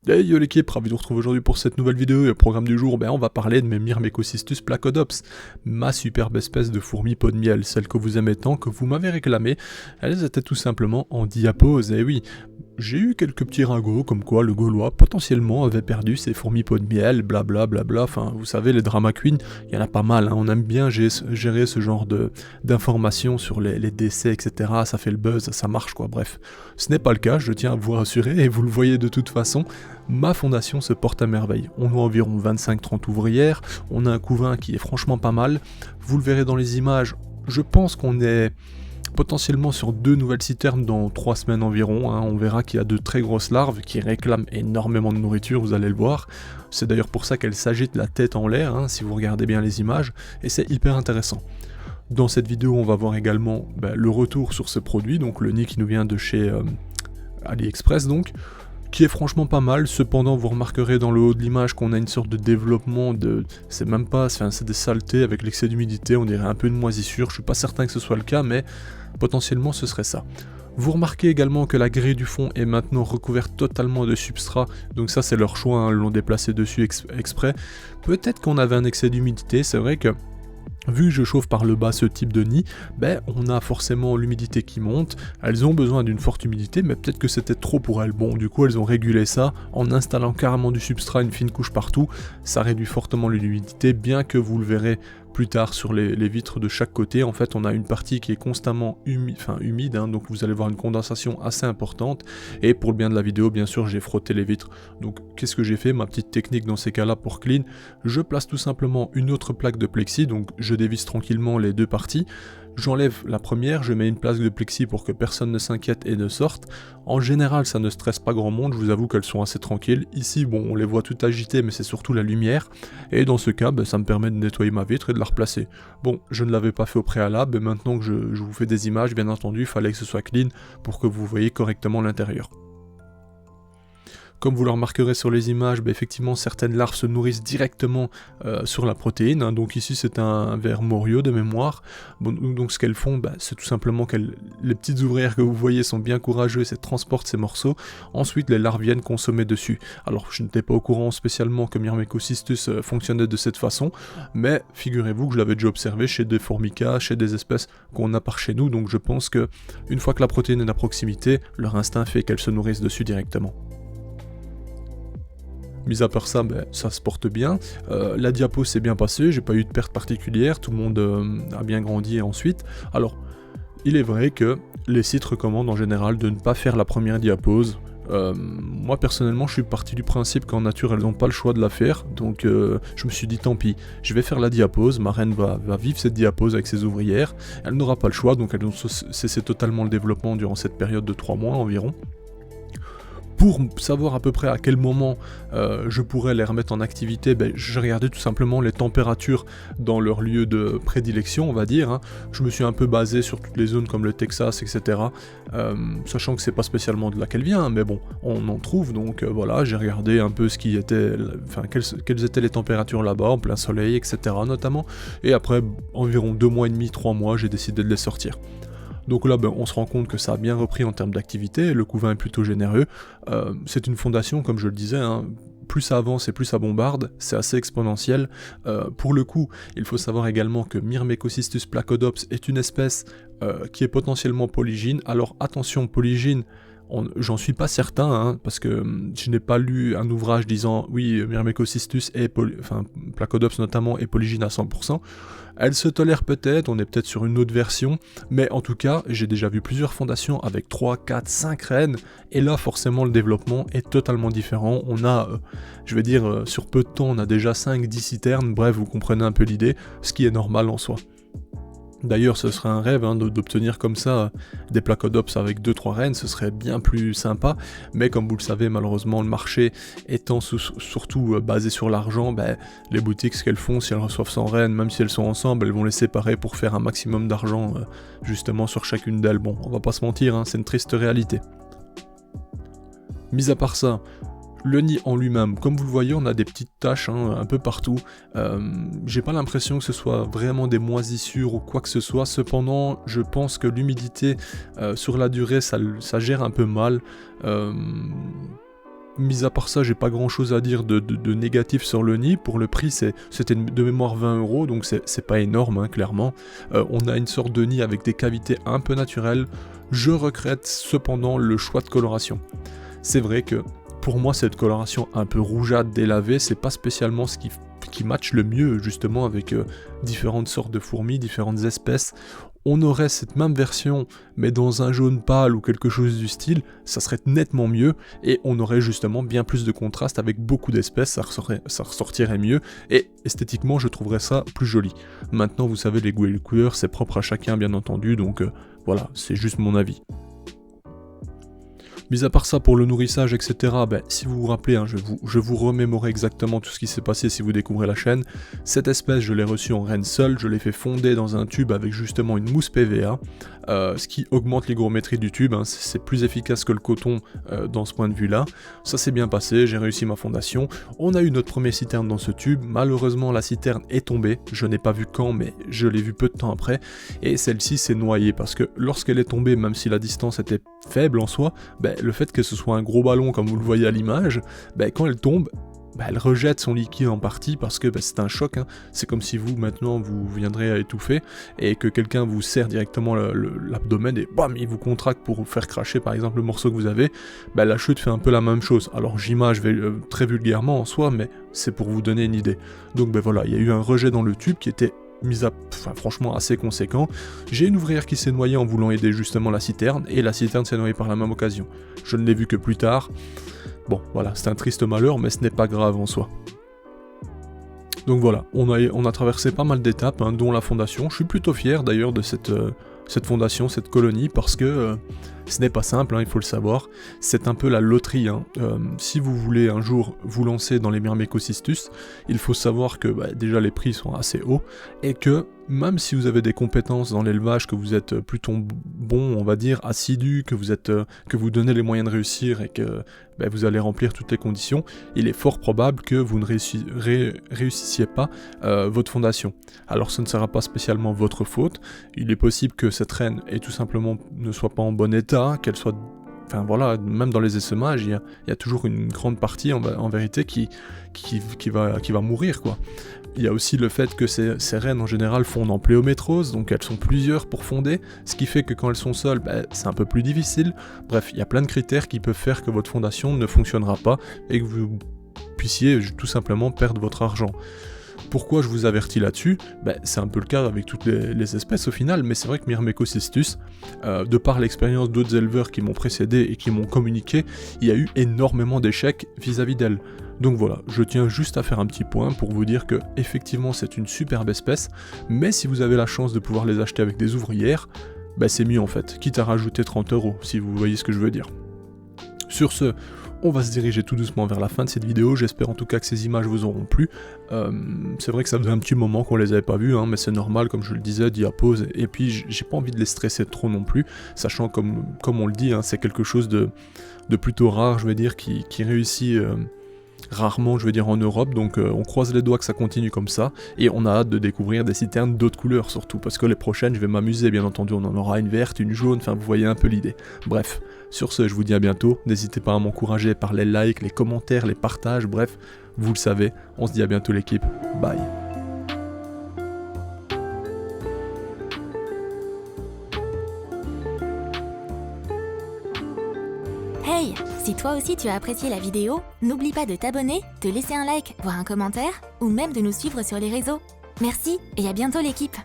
Hey yo l'équipe, ravi de vous retrouver aujourd'hui pour cette nouvelle vidéo et au programme du jour, on va parler de mes Myrmecocystus placodops, ma superbe espèce de fourmi pot de miel, celle que vous aimez tant, que vous m'avez réclamée. Elles étaient tout simplement en diapause, et oui, j'ai eu quelques petits ragots comme quoi le Gaulois potentiellement avait perdu ses fourmis pot de miel, blabla blabla, enfin vous savez les drama queens, il y en a pas mal, hein. On aime bien gérer ce genre d'informations sur les décès, etc. Ça fait le buzz, ça marche quoi, bref. Ce n'est pas le cas, je tiens à vous rassurer, et vous le voyez de toute façon, ma fondation se porte à merveille. On a environ 25-30 ouvrières, on a un couvain qui est franchement pas mal, vous le verrez dans les images, je pense qu'on est potentiellement sur 2 nouvelles citernes dans 3 semaines environ, hein. On verra qu'il y a de très grosses larves qui réclament énormément de nourriture, vous allez le voir. C'est d'ailleurs pour ça qu'elles s'agitent la tête en l'air, hein, si vous regardez bien les images, et c'est hyper intéressant. Dans cette vidéo, on va voir également le retour sur ce produit, donc le nid qui nous vient de chez AliExpress donc, qui est franchement pas mal. Cependant, vous remarquerez dans le haut de l'image qu'on a une sorte de développement de... c'est même pas... c'est des saletés avec l'excès d'humidité, on dirait un peu de moisissure, je suis pas certain que ce soit le cas, mais potentiellement ce serait ça. Vous remarquez également que la grille du fond est maintenant recouverte totalement de substrat, donc ça c'est leur choix, hein, ils l'ont déplacé dessus exprès. Peut-être qu'on avait un excès d'humidité, c'est vrai que vu que je chauffe par le bas ce type de nid, on a forcément l'humidité qui monte, elles ont besoin d'une forte humidité, mais peut-être que c'était trop pour elles. Bon, du coup elles ont régulé ça en installant carrément du substrat, une fine couche partout, ça réduit fortement l'humidité, bien que vous le verrez plus tard sur les vitres de chaque côté, en fait on a une partie qui est constamment humide, hein, donc vous allez voir une condensation assez importante, et pour le bien de la vidéo bien sûr j'ai frotté les vitres. Donc qu'est-ce que j'ai fait, ma petite technique dans ces cas là pour clean, je place tout simplement une autre plaque de plexi, donc je dévisse tranquillement les deux parties, j'enlève la première, je mets une plaque de plexi pour que personne ne s'inquiète et ne sorte. En général ça ne stresse pas grand monde, je vous avoue qu'elles sont assez tranquilles. Ici bon on les voit tout agitées mais c'est surtout la lumière, et dans ce cas ça me permet de nettoyer ma vitre et de la replacer. Bon, je ne l'avais pas fait au préalable, mais maintenant que je vous fais des images, bien entendu il fallait que ce soit clean pour que vous voyez correctement l'intérieur. Comme vous le remarquerez sur les images, effectivement certaines larves se nourrissent directement sur la protéine, hein. Donc ici c'est un ver morio de mémoire. Bon, donc ce qu'elles font, c'est tout simplement que les petites ouvrières que vous voyez sont bien courageuses et transportent ces morceaux. Ensuite les larves viennent consommer dessus. Alors je n'étais pas au courant spécialement que Myrmecocystus fonctionnait de cette façon, mais figurez-vous que je l'avais déjà observé chez des formicas, chez des espèces qu'on a par chez nous, donc je pense que une fois que la protéine est à proximité, leur instinct fait qu'elles se nourrissent dessus directement. Mis à part ça, ça se porte bien. La diapo s'est bien passée, j'ai pas eu de perte particulière, tout le monde a bien grandi ensuite. Alors, il est vrai que les sites recommandent en général de ne pas faire la première diapose. Moi personnellement je suis parti du principe qu'en nature elles n'ont pas le choix de la faire, donc je me suis dit tant pis, je vais faire la diapose, ma reine va vivre cette diapose avec ses ouvrières, elle n'aura pas le choix, donc elles ont cessé totalement le développement durant cette période de 3 mois environ. Pour savoir à peu près à quel moment je pourrais les remettre en activité, je regardais tout simplement les températures dans leur lieu de prédilection, on va dire, hein. Je me suis un peu basé sur toutes les zones comme le Texas, etc. Sachant que c'est pas spécialement de là qu'elle vient, mais bon, on en trouve, donc voilà, j'ai regardé un peu ce qui était, quelles étaient les températures là-bas, en plein soleil, etc. notamment, et après environ 2 mois et demi, 3 mois, j'ai décidé de les sortir. Donc là, on se rend compte que ça a bien repris en termes d'activité, le couvain est plutôt généreux. C'est une fondation, comme je le disais, hein, plus ça avance et plus ça bombarde, c'est assez exponentiel. Pour le coup, il faut savoir également que Myrmecocystus placodops est une espèce qui est potentiellement polygyne. Alors attention, polygyne, j'en suis pas certain, hein, parce que je n'ai pas lu un ouvrage disant oui, Myrmecocystus placodops notamment est polygyne à 100%. Elle se tolère peut-être, on est peut-être sur une autre version, mais en tout cas, j'ai déjà vu plusieurs fondations avec 3, 4, 5 reines, et là forcément le développement est totalement différent. On a, je vais dire, sur peu de temps, on a déjà 5-10 citernes, bref, vous comprenez un peu l'idée, ce qui est normal en soi. D'ailleurs, ce serait un rêve hein, d'obtenir comme ça des placodops avec 2-3 reines, ce serait bien plus sympa, mais comme vous le savez, malheureusement, le marché étant surtout basé sur l'argent, les boutiques, ce qu'elles font, si elles reçoivent 100 reines, même si elles sont ensemble, elles vont les séparer pour faire un maximum d'argent justement sur chacune d'elles. Bon, on va pas se mentir, hein, c'est une triste réalité. Mis à part ça, le nid en lui-même, comme vous le voyez, on a des petites taches hein, un peu partout. J'ai pas l'impression que ce soit vraiment des moisissures ou quoi que ce soit. Cependant, je pense que l'humidité sur la durée, ça gère un peu mal. mis à part ça, j'ai pas grand chose à dire de négatif sur le nid. Pour le prix, c'était de mémoire 20 €, donc c'est pas énorme, hein, clairement. On a une sorte de nid avec des cavités un peu naturelles. Je regrette cependant le choix de coloration. C'est vrai que pour moi, cette coloration un peu rougeâtre délavée, c'est pas spécialement ce qui matche le mieux justement avec différentes sortes de fourmis, différentes espèces. On aurait cette même version, mais dans un jaune pâle ou quelque chose du style, ça serait nettement mieux, et on aurait justement bien plus de contraste avec beaucoup d'espèces, ça ressortirait mieux, et esthétiquement je trouverais ça plus joli. Maintenant vous savez, les goûts et les couleurs, c'est propre à chacun bien entendu, donc voilà, c'est juste mon avis. Mis à part ça, pour le nourrissage, etc., si vous vous rappelez, hein, je vous remémorais exactement tout ce qui s'est passé si vous découvrez la chaîne. Cette espèce, je l'ai reçue en reine seule, je l'ai fait fonder dans un tube avec justement une mousse PVA, ce qui augmente l'hygrométrie du tube, hein, c'est plus efficace que le coton dans ce point de vue-là. Ça s'est bien passé, j'ai réussi ma fondation. On a eu notre première citerne dans ce tube, malheureusement la citerne est tombée, je n'ai pas vu quand, mais je l'ai vu peu de temps après, et celle-ci s'est noyée, parce que lorsqu'elle est tombée, même si la distance était faible en soi, le fait que ce soit un gros ballon comme vous le voyez à l'image, quand elle tombe, elle rejette son liquide en partie parce que c'est un choc, hein. C'est comme si vous maintenant vous viendrez à étouffer et que quelqu'un vous serre directement l'abdomen et bam, il vous contracte pour vous faire cracher par exemple le morceau que vous avez. La chute fait un peu la même chose. Alors j'image très vulgairement en soi, mais c'est pour vous donner une idée. Donc voilà, il y a eu un rejet dans le tube qui était franchement assez conséquent. J'ai une ouvrière qui s'est noyée en voulant aider justement la citerne, et la citerne s'est noyée par la même occasion. Je ne l'ai vu que plus tard. Bon, voilà, c'est un triste malheur, mais ce n'est pas grave en soi. Donc voilà, on a traversé pas mal d'étapes, hein, dont la fondation. Je suis plutôt fier d'ailleurs de cette fondation, cette colonie, parce que ce n'est pas simple, hein, il faut le savoir. C'est un peu la loterie, hein. Si vous voulez un jour vous lancer dans les Myrmecocystus, il faut savoir que déjà les prix sont assez hauts, et que même si vous avez des compétences dans l'élevage, que vous êtes plutôt bon, on va dire, assidu, que vous donnez les moyens de réussir et que vous allez remplir toutes les conditions, il est fort probable que vous ne réussissiez pas votre fondation. Alors ce ne sera pas spécialement votre faute, il est possible que cette reine tout simplement ne soit pas en bon état, qu'elle soit... Enfin voilà, même dans les essaimages, il y a toujours une grande partie en vérité qui va mourir, quoi. Il y a aussi le fait que ces reines en général fondent en pléométrose, donc elles sont plusieurs pour fonder, ce qui fait que quand elles sont seules, c'est un peu plus difficile. Bref, il y a plein de critères qui peuvent faire que votre fondation ne fonctionnera pas et que vous puissiez tout simplement perdre votre argent. Pourquoi je vous avertis là-dessus ? C'est un peu le cas avec toutes les espèces au final, mais c'est vrai que Myrmecocystus, de par l'expérience d'autres éleveurs qui m'ont précédé et qui m'ont communiqué, il y a eu énormément d'échecs vis-à-vis d'elle. Donc voilà, je tiens juste à faire un petit point pour vous dire que effectivement c'est une superbe espèce, mais si vous avez la chance de pouvoir les acheter avec des ouvrières, c'est mieux en fait, quitte à rajouter 30 €, si vous voyez ce que je veux dire. Sur ce, on va se diriger tout doucement vers la fin de cette vidéo, j'espère en tout cas que ces images vous auront plu. C'est vrai que ça faisait un petit moment qu'on les avait pas vues, hein, mais c'est normal, comme je le disais, diapose, et puis j'ai pas envie de les stresser trop non plus, sachant comme on le dit, hein, c'est quelque chose de plutôt rare, je veux dire, qui réussit... rarement, je veux dire, en Europe, donc on croise les doigts que ça continue comme ça, et on a hâte de découvrir des citernes d'autres couleurs surtout, parce que les prochaines, je vais m'amuser, bien entendu, on en aura une verte, une jaune, enfin vous voyez un peu l'idée. Bref, sur ce, je vous dis à bientôt, n'hésitez pas à m'encourager par les likes, les commentaires, les partages, bref, vous le savez, on se dit à bientôt l'équipe, bye. Hey, si toi aussi tu as apprécié la vidéo, n'oublie pas de t'abonner, de laisser un like, voire un commentaire, ou même de nous suivre sur les réseaux. Merci et à bientôt l'équipe.